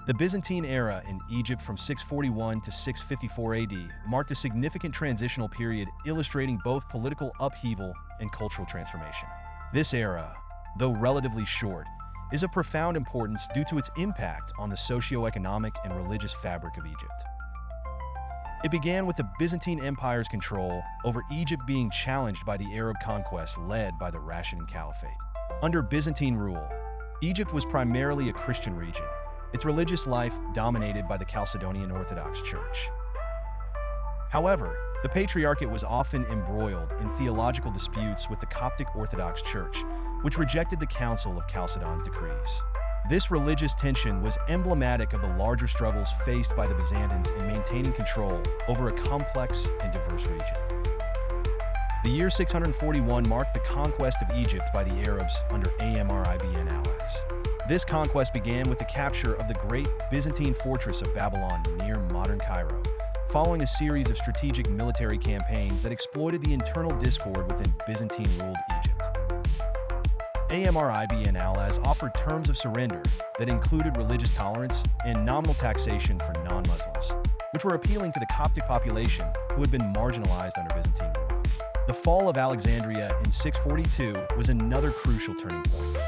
The Byzantine era in Egypt from 641 to 654 AD marked a significant transitional period illustrating both political upheaval and cultural transformation. This era, though relatively short, is of profound importance due to its impact on the socio-economic and religious fabric of Egypt. It began with the Byzantine Empire's control over Egypt being challenged by the Arab conquest led by the Rashidun Caliphate. Under Byzantine rule, Egypt was primarily a Christian region, its religious life dominated by the Chalcedonian Orthodox Church. However, the Patriarchate was often embroiled in theological disputes with the Coptic Orthodox Church, which rejected the Council of Chalcedon's decrees. This religious tension was emblematic of the larger struggles faced by the Byzantines in maintaining control over a complex and diverse region. The year 641 marked the conquest of Egypt by the Arabs under Amribn allies. This conquest began with the capture of the great Byzantine fortress of Babylon near modern Cairo, following a series of strategic military campaigns that exploited the internal discord within Byzantine-ruled Egypt. Amribn allies offered terms of surrender that included religious tolerance and nominal taxation for non-Muslims, which were appealing to the Coptic population who had been marginalized under Byzantine rule. The fall of Alexandria in 642 was another crucial turning point.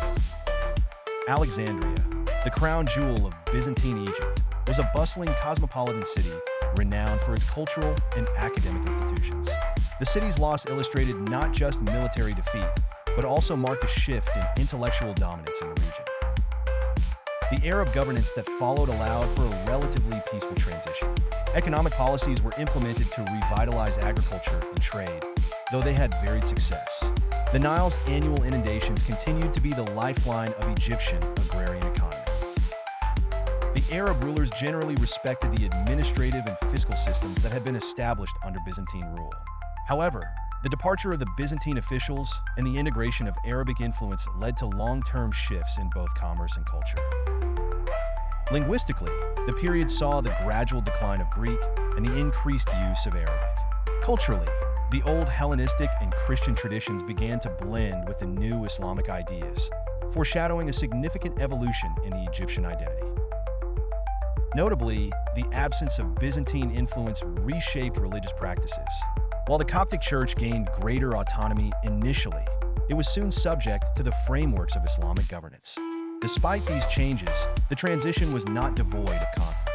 Alexandria, the crown jewel of Byzantine Egypt, was a bustling cosmopolitan city renowned for its cultural and academic institutions. The city's loss illustrated not just military defeat, but also marked a shift in intellectual dominance in the region. The Arab governance that followed allowed for a relatively peaceful transition. Economic policies were implemented to revitalize agriculture and trade, though they had varied success. The Nile's annual inundations continued to be the lifeline of Egyptian agrarian economy. The Arab rulers generally respected the administrative and fiscal systems that had been established under Byzantine rule. However, the departure of the Byzantine officials and the integration of Arabic influence led to long-term shifts in both commerce and culture. Linguistically, the period saw the gradual decline of Greek and the increased use of Arabic. Culturally, the old Hellenistic and Christian traditions began to blend with the new Islamic ideas, foreshadowing a significant evolution in the Egyptian identity. Notably, the absence of Byzantine influence reshaped religious practices. While the Coptic Church gained greater autonomy initially, it was soon subject to the frameworks of Islamic governance. Despite these changes, the transition was not devoid of conflict.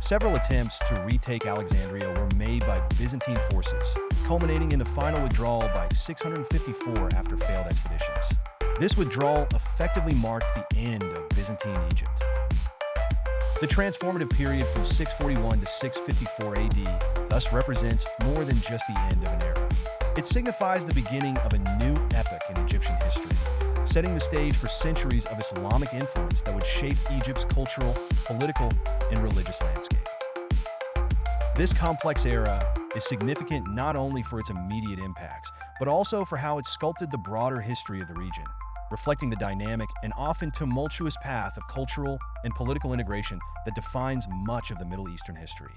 Several attempts to retake Alexandria were made by Byzantine forces, culminating in the final withdrawal by 654 after failed expeditions. This withdrawal effectively marked the end of Byzantine Egypt. The transformative period from 641 to 654 AD thus represents more than just the end of an era. It signifies the beginning of a new epoch in Egyptian history, setting the stage for centuries of Islamic influence that would shape Egypt's cultural, political, and religious landscape. This complex era is significant not only for its immediate impacts, but also for how it sculpted the broader history of the region, reflecting the dynamic and often tumultuous path of cultural and political integration that defines much of the Middle Eastern history.